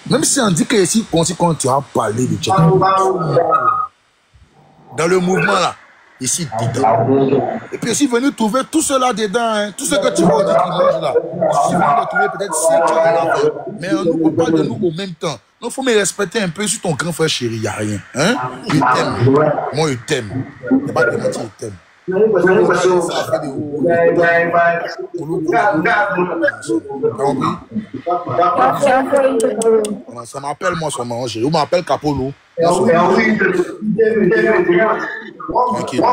Même si on dit que ici, quand tu as parlé de Tchèque, dans le mouvement là, ici dedans. Et puis je suis venu trouver tout cela dedans, hein. Tout ce que tu vois dire qui mange là. Je suis venu le trouver peut-être 5 ans en avant. Mais on parle de nous au même temps. Donc il faut me respecter un peu. Je suis ton grand frère chéri, il n'y a rien. Hein? Je t'aime. Moi je t'aime. Il n'y a pas de mentir, je t'aime. Ça m'appelle moi son manger. Ou m'appelle Capolo. Tranquille.